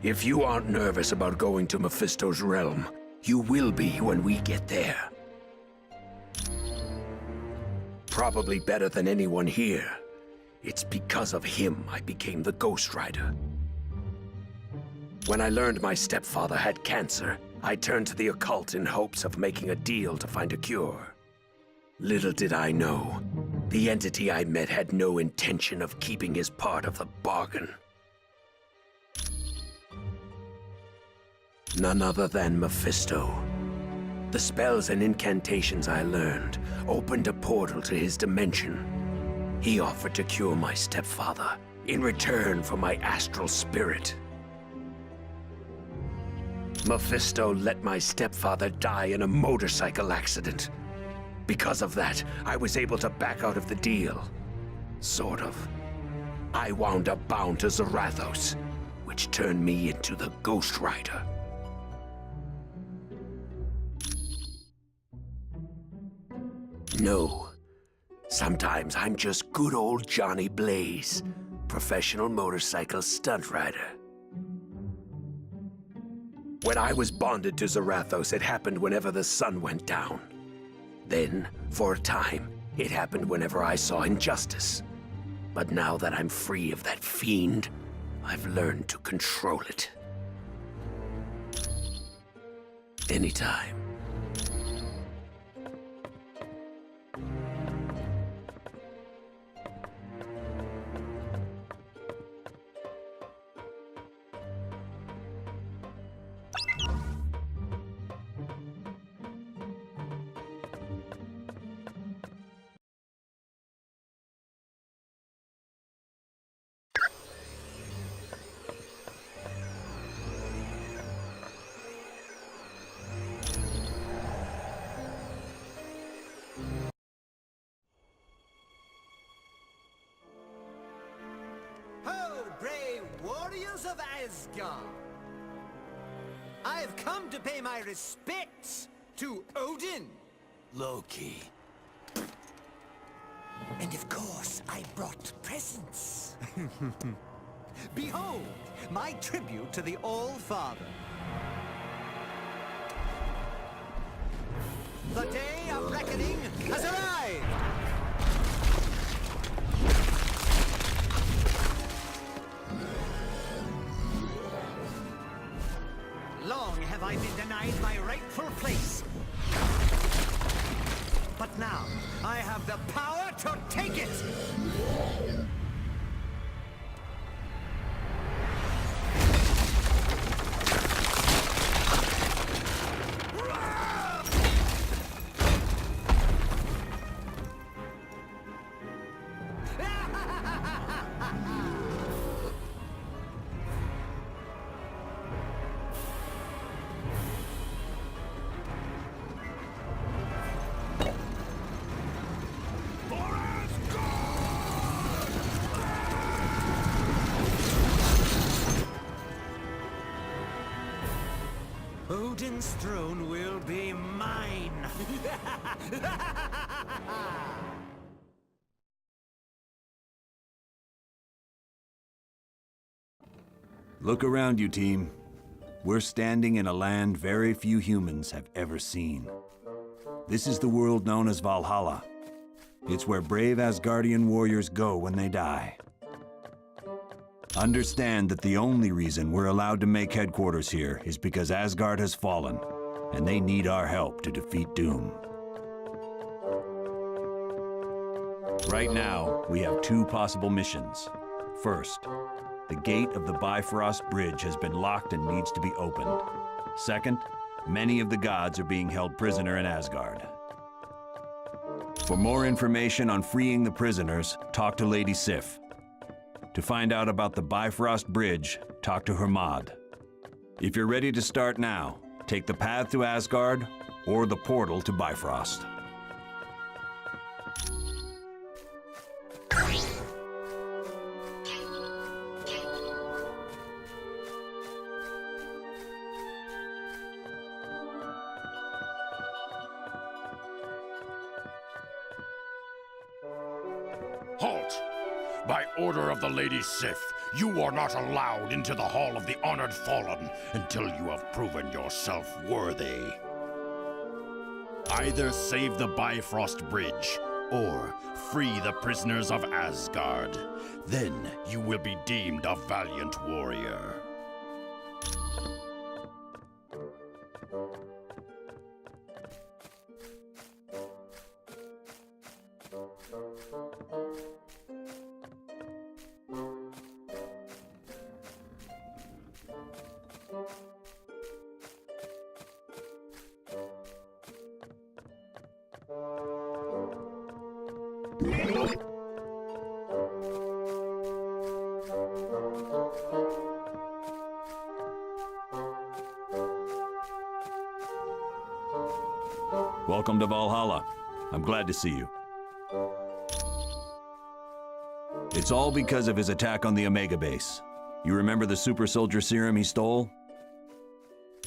If you aren't nervous about going to Mephisto's realm, you will be when we get there. Probably better than anyone here. It's because of him I became the Ghost Rider. When I learned my stepfather had cancer, I turned to the occult in hopes of making a deal to find a cure. Little did I know, the entity I met had no intention of keeping his part of the bargain. None other than Mephisto. The spells and incantations I learned opened a portal to his dimension. He offered to cure my stepfather in return for my astral spirit. Mephisto let my stepfather die in a motorcycle accident. Because of that, I was able to back out of the deal. Sort of. I wound up bound to Zarathos, which turned me into the Ghost Rider. No. Sometimes I'm just good old Johnny Blaze, professional motorcycle stunt rider. When I was bonded to Zarathos, it happened whenever the sun went down. Then, for a time, it happened whenever I saw injustice. But now that I'm free of that fiend, I've learned to control it. Anytime. Brave warriors of Asgard! I have come to pay my respects to Odin! Loki. And of course, I brought presents. Behold, my tribute to the All-Father. The day of reckoning has arrived! Long have I been denied my rightful place. But now, I have the power to take it! Odin's throne will be mine! Look around you, team. We're standing in a land very few humans have ever seen. This is the world known as Valhalla. It's where brave Asgardian warriors go when they die. Understand that the only reason we're allowed to make headquarters here is because Asgard has fallen, and they need our help to defeat Doom. Right now, we have two possible missions. First, the gate of the Bifrost Bridge has been locked and needs to be opened. Second, many of the gods are being held prisoner in Asgard. For more information on freeing the prisoners, talk to Lady Sif. To find out about the Bifrost Bridge, talk to Hermod. If you're ready to start now, take the path to Asgard or the portal to Bifrost. Halt! By order of the Lady Sif, you are not allowed into the Hall of the Honored Fallen until you have proven yourself worthy. Either save the Bifrost Bridge, or free the prisoners of Asgard. Then you will be deemed a valiant warrior. Welcome to Valhalla. I'm glad to see you. It's all because of his attack on the Omega Base. You remember the super soldier serum he stole?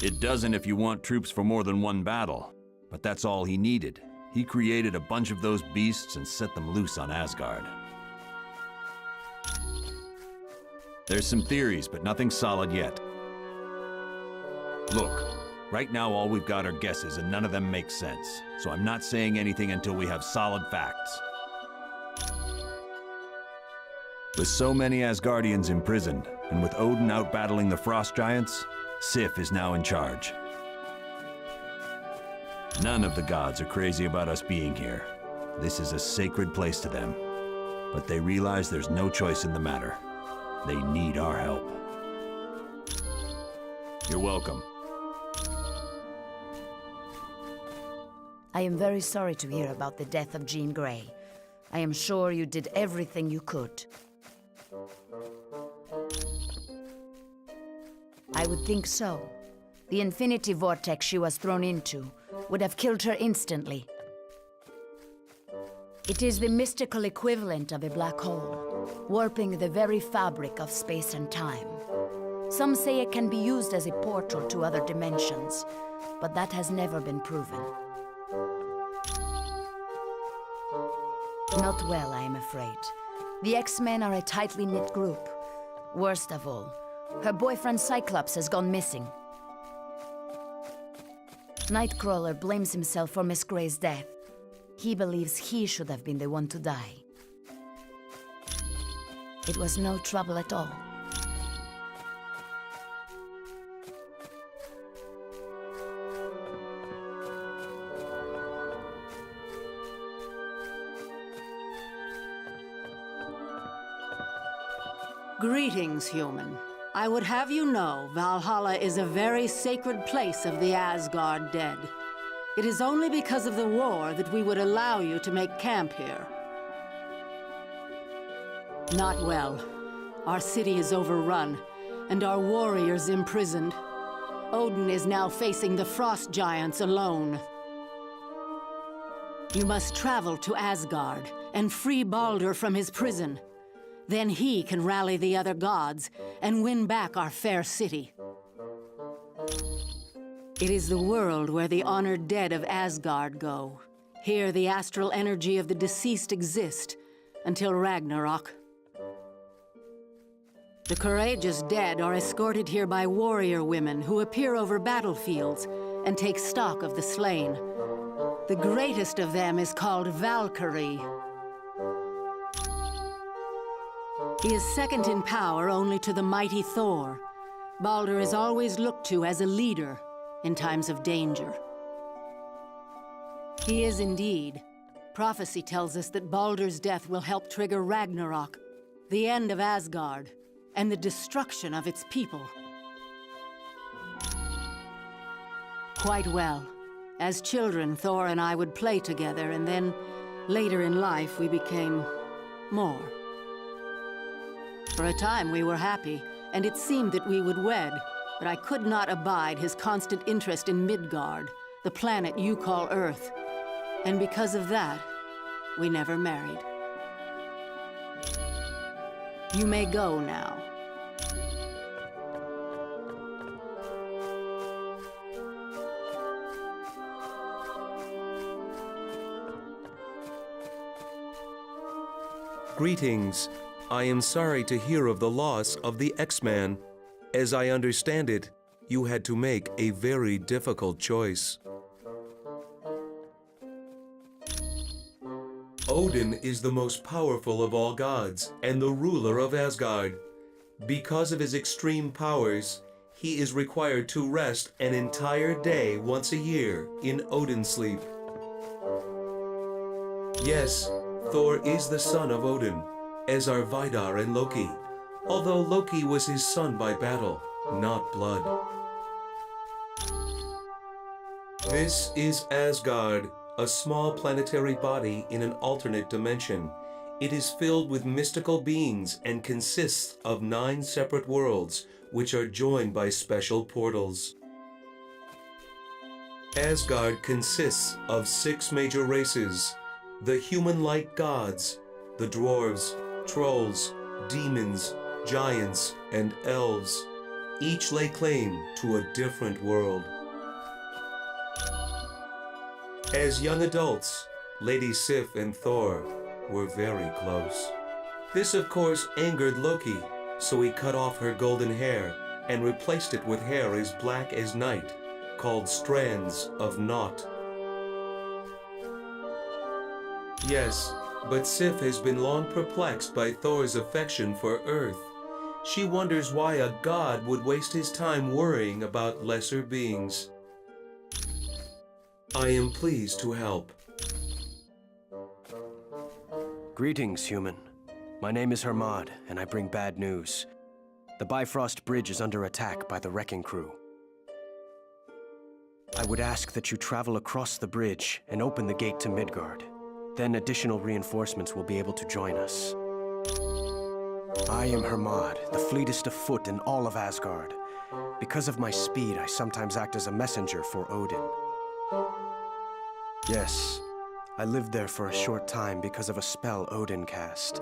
It doesn't if you want troops for more than one battle, but that's all he needed. He created a bunch of those beasts and set them loose on Asgard. There's some theories, but nothing solid yet. Look, right now all we've got are guesses and none of them make sense, so I'm not saying anything until we have solid facts. With so many Asgardians imprisoned, and with Odin out battling the Frost Giants, Sif is now in charge. None of the gods are crazy about us being here. This is a sacred place to them. But they realize there's no choice in the matter. They need our help. You're welcome. I am very sorry to hear about the death of Jean Grey. I am sure you did everything you could. I would think so. The infinity vortex she was thrown into would have killed her instantly. It is the mystical equivalent of a black hole, warping the very fabric of space and time. Some say it can be used as a portal to other dimensions, but that has never been proven. Not well, I am afraid. The X-Men are a tightly knit group. Worst of all, her boyfriend Cyclops has gone missing. Nightcrawler blames himself for Miss Grey's death. He believes he should have been the one to die. It was no trouble at all. Greetings, human. I would have you know Valhalla is a very sacred place of the Asgard dead. It is only because of the war that we would allow you to make camp here. Not well. Our city is overrun, and our warriors imprisoned. Odin is now facing the Frost Giants alone. You must travel to Asgard and free Baldur from his prison. Then he can rally the other gods and win back our fair city. It is the world where the honored dead of Asgard go. Here the astral energy of the deceased exist until Ragnarok. The courageous dead are escorted here by warrior women who appear over battlefields and take stock of the slain. The greatest of them is called Valkyrie. He is second in power only to the mighty Thor. Baldur is always looked to as a leader in times of danger. He is indeed. Prophecy tells us that Baldur's death will help trigger Ragnarok, the end of Asgard, and the destruction of its people. Quite well. As children, Thor and I would play together, and then, later in life, we became more. For a time we were happy, and it seemed that we would wed, but I could not abide his constant interest in Midgard, the planet you call Earth. And because of that, we never married. You may go now. Greetings. I am sorry to hear of the loss of the X-Man. As I understand it, you had to make a very difficult choice. Odin is the most powerful of all gods and the ruler of Asgard. Because of his extreme powers, he is required to rest an entire day once a year in Odin sleep. Yes, Thor is the son of Odin, as are Vidar and Loki, although Loki was his son by battle, not blood. This is Asgard, a small planetary body in an alternate dimension. It is filled with mystical beings and consists of 9 separate worlds, which are joined by special portals. Asgard consists of 6 major races: the human-like gods, the dwarves, trolls, demons, giants, and elves. Each lay claim to a different world. As young adults, Lady Sif and Thor were very close. This, of course, angered Loki, so he cut off her golden hair and replaced it with hair as black as night, called strands of Naught. Yes, but Sif has been long perplexed by Thor's affection for Earth. She wonders why a god would waste his time worrying about lesser beings. I am pleased to help. Greetings, human. My name is Hermod, and I bring bad news. The Bifrost Bridge is under attack by the Wrecking Crew. I would ask that you travel across the bridge and open the gate to Midgard. Then additional reinforcements will be able to join us. I am Hermod, the fleetest of foot in all of Asgard. Because of my speed, I sometimes act as a messenger for Odin. Yes, I lived there for a short time because of a spell Odin cast.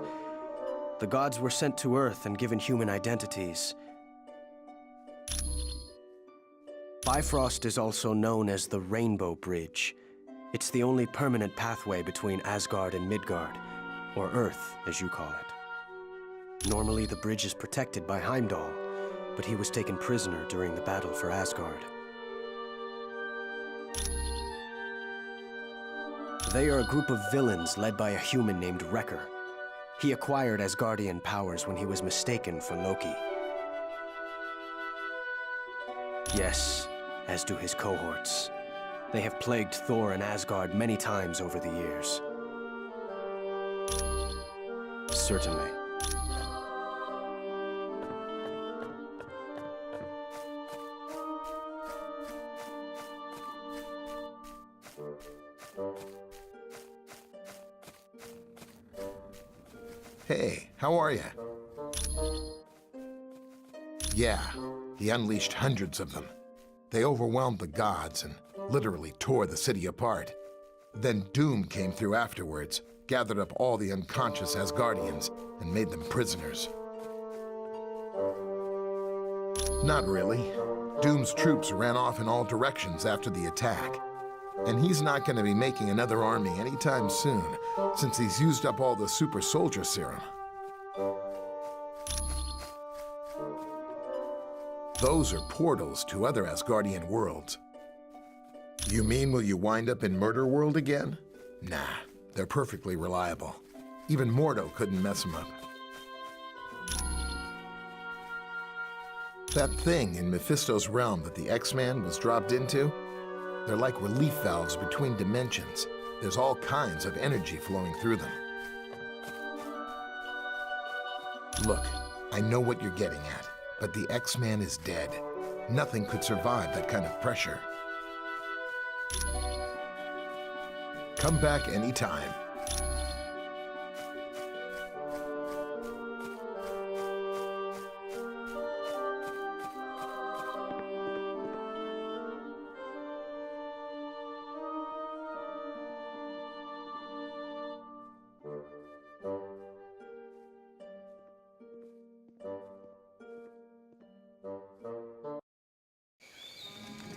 The gods were sent to Earth and given human identities. Bifrost is also known as the Rainbow Bridge. It's the only permanent pathway between Asgard and Midgard, or Earth, as you call it. Normally, the bridge is protected by Heimdall, but he was taken prisoner during the battle for Asgard. They are a group of villains led by a human named Wrecker. He acquired Asgardian powers when he was mistaken for Loki. Yes, as do his cohorts. They have plagued Thor and Asgard many times over the years. Certainly. Hey, how are you? Yeah, he unleashed hundreds of them. They overwhelmed the gods and literally tore the city apart. Then Doom came through afterwards, gathered up all the unconscious Asgardians, and made them prisoners. Not really. Doom's troops ran off in all directions after the attack. And he's not going to be making another army anytime soon, since he's used up all the super soldier serum. Those are portals to other Asgardian worlds. You mean will you wind up in Murder World again? Nah, they're perfectly reliable. Even Mordo couldn't mess them up. That thing in Mephisto's realm that the X-Man was dropped into? They're like relief valves between dimensions. There's all kinds of energy flowing through them. Look, I know what you're getting at, but the X-Man is dead. Nothing could survive that kind of pressure. Come back anytime.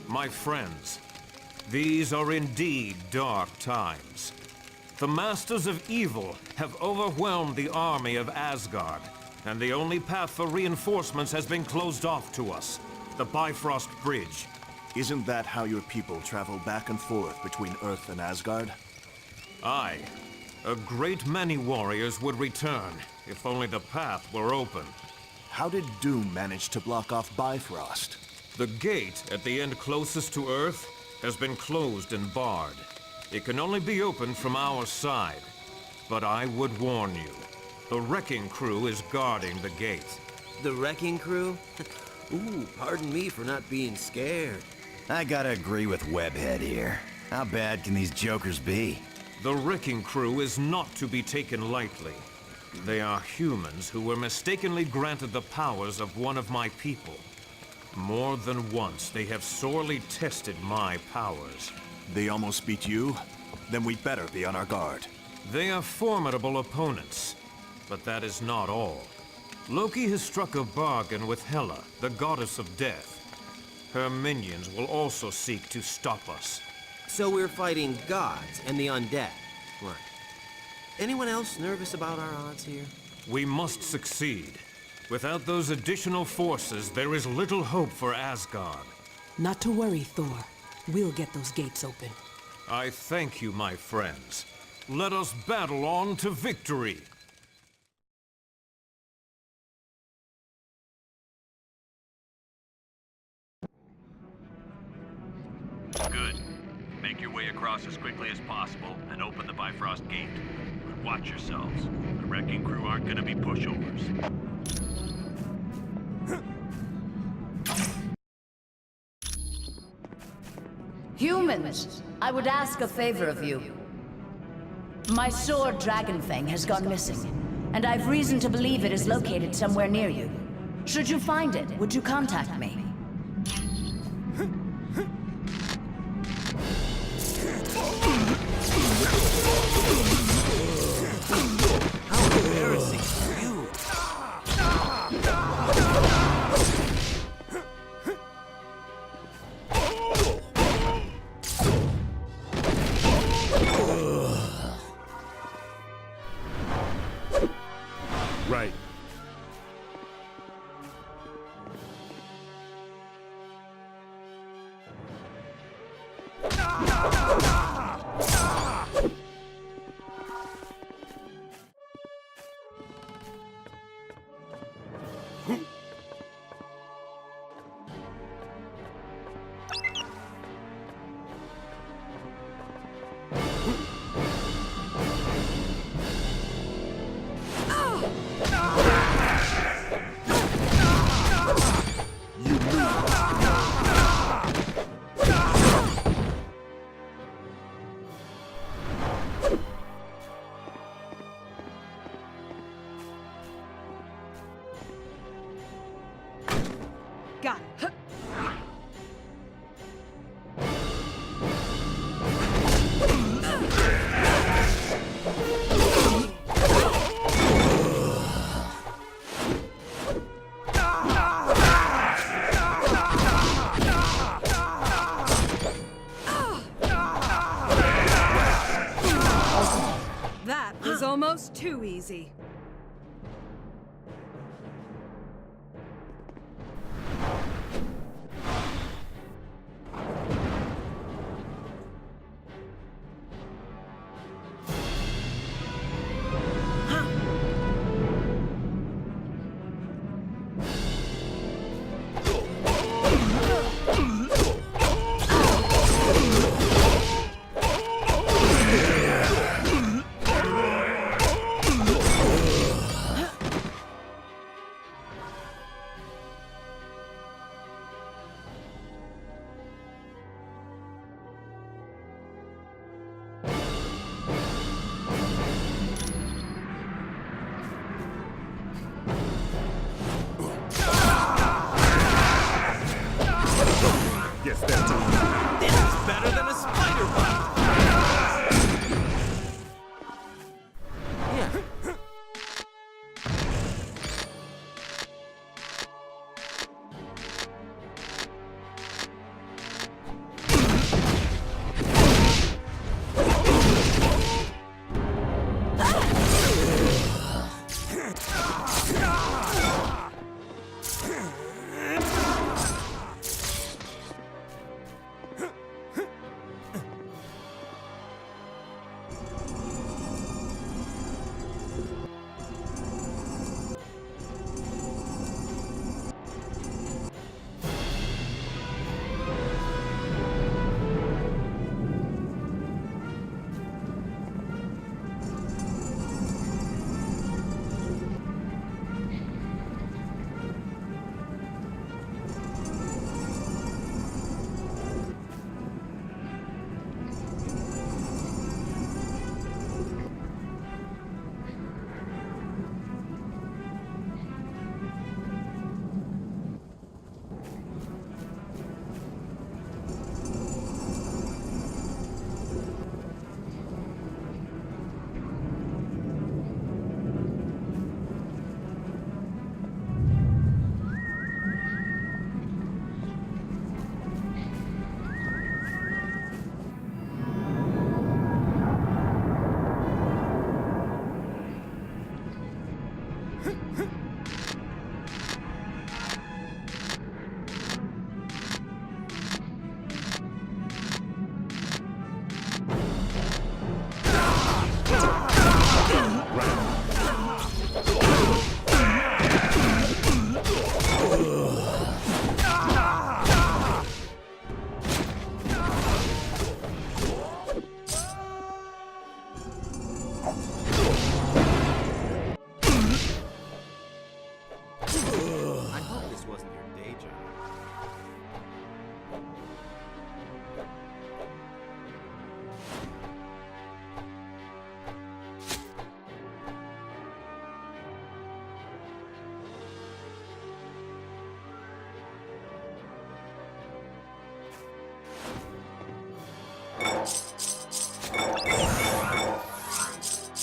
My friends, these are indeed dark times. The Masters of Evil have overwhelmed the army of Asgard, and the only path for reinforcements has been closed off to us. The Bifrost Bridge. Isn't that how your people travel back and forth between Earth and Asgard? Aye. A great many warriors would return, if only the path were open. How did Doom manage to block off Bifrost? The gate at the end closest to Earth has been closed and barred. It can only be opened from our side. But I would warn you, the Wrecking Crew is guarding the gate. The Wrecking Crew? Ooh, pardon me for not being scared. I gotta agree with Webhead here. How bad can these jokers be? The Wrecking Crew is not to be taken lightly. They are humans who were mistakenly granted the powers of one of my people. More than once, they have sorely tested my powers. They almost beat you? Then we'd better be on our guard. They are formidable opponents, but that is not all. Loki has struck a bargain with Hela, the goddess of death. Her minions will also seek to stop us. So we're fighting gods and the undead. Right. Anyone else nervous about our odds here? We must succeed. Without those additional forces, there is little hope for Asgard. Not to worry, Thor. We'll get those gates open. I thank you, my friends. Let us battle on to victory. Good. Make your way across as quickly as possible and open the Bifrost gate. But watch yourselves. The Wrecking Crew aren't gonna be pushovers. Humans, I would ask a favor of you. My sword, Dragonfang, has gone missing, and I've reason to believe it is located somewhere near you. Should you find it, would you contact me? How embarrassing for you! Right. Got it. That was almost too easy.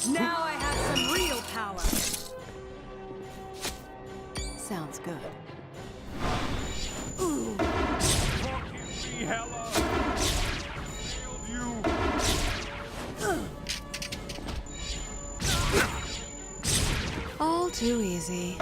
Now I have some real power. Sounds good. All too easy.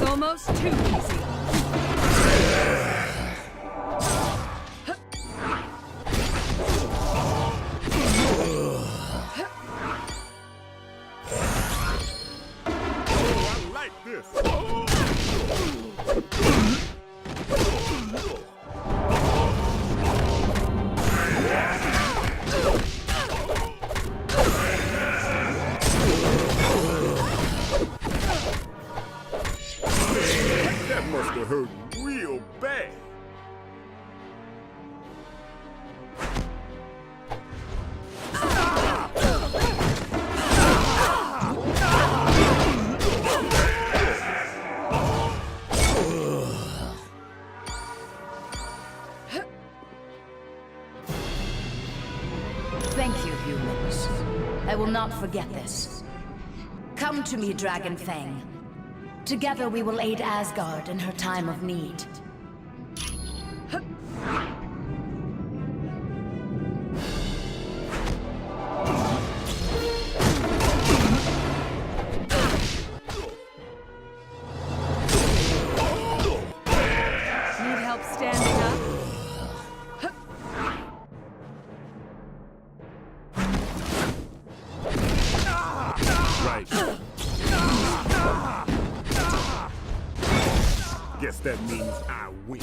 Almost too easy. I like this. That must have hurt real bad. Thank you, humans. I will not forget this. Come to me, Dragon Fang. Together we will aid Asgard in her time of need. Need help standing up? Right. Guess that means I win.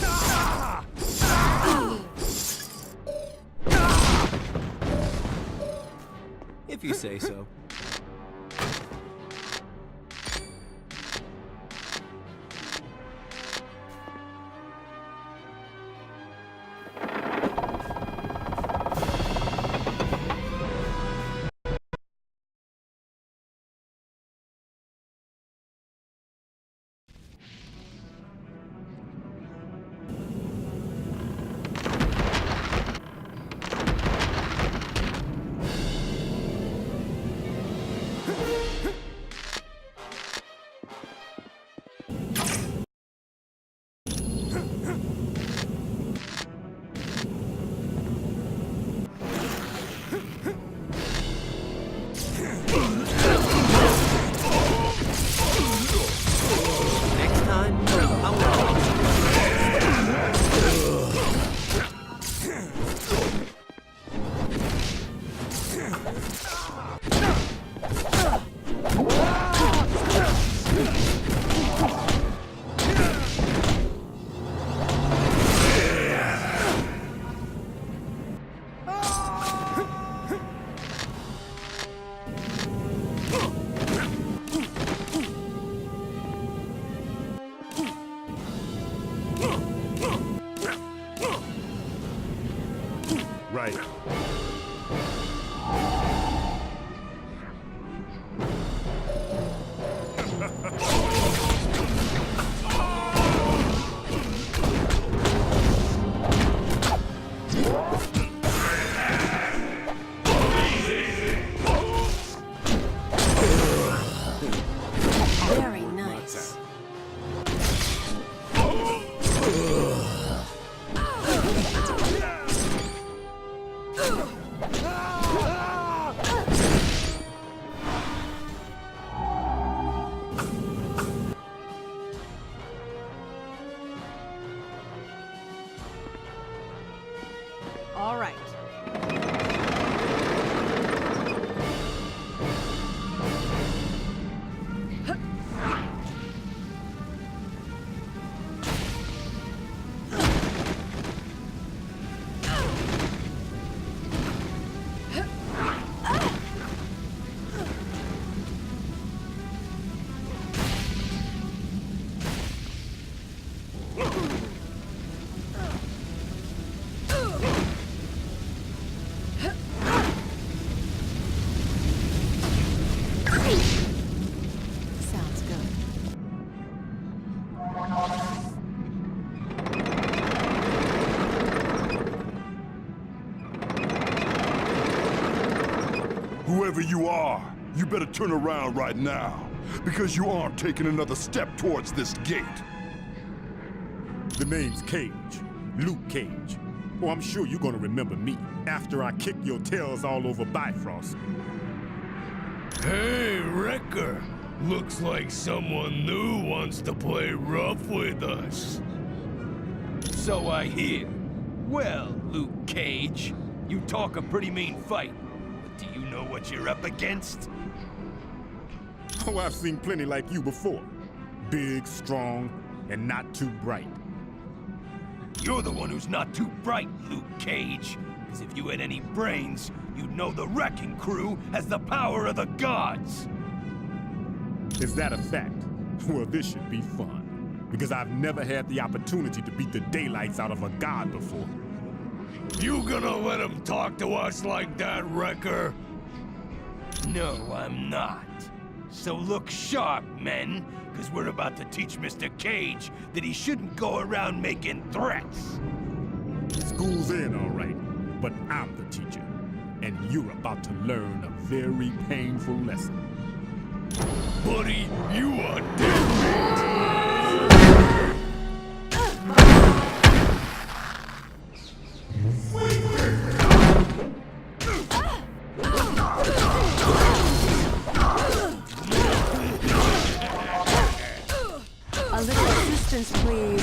If you say so. Right. Very nice. you are, you better turn around right now, because you aren't taking another step towards this gate. The name's Cage. Luke Cage. Oh, I'm sure you're gonna remember me after I kick your tails all over Bifrost. Hey, Wrecker. Looks like someone new wants to play rough with us. So I hear. Well, Luke Cage, you talk a pretty mean fight. But do you know what you're up against? Oh, I've seen plenty like you before. Big, strong, and not too bright. You're the one who's not too bright, Luke Cage. Because if you had any brains, you'd know the Wrecking Crew has the power of the gods. Is that a fact? Well, this should be fun. Because I've never had the opportunity to beat the daylights out of a god before. You gonna let him talk to us like that, Wrecker? No, I'm not. So look sharp, men, because we're about to teach Mr. Cage that he shouldn't go around making threats. School's in, all right, but I'm the teacher. And you're about to learn a very painful lesson. Buddy, you are dead. A little assistance, please.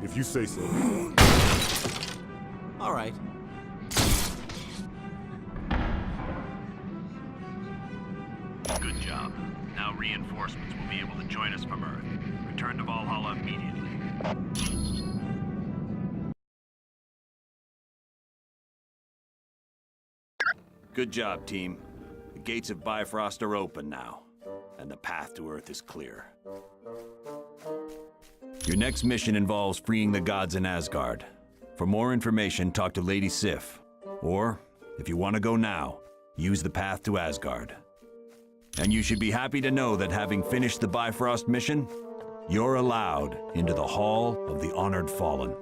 If you say so. All right. Good job. Now reinforcements will be able to join us from Earth. Return to Valhalla immediately. Good job, team. The gates of Bifrost are open now, and the path to Earth is clear. Your next mission involves freeing the gods in Asgard. For more information, talk to Lady Sif. Or, if you want to go now, use the path to Asgard. And you should be happy to know that having finished the Bifrost mission, you're allowed into the Hall of the Honored Fallen.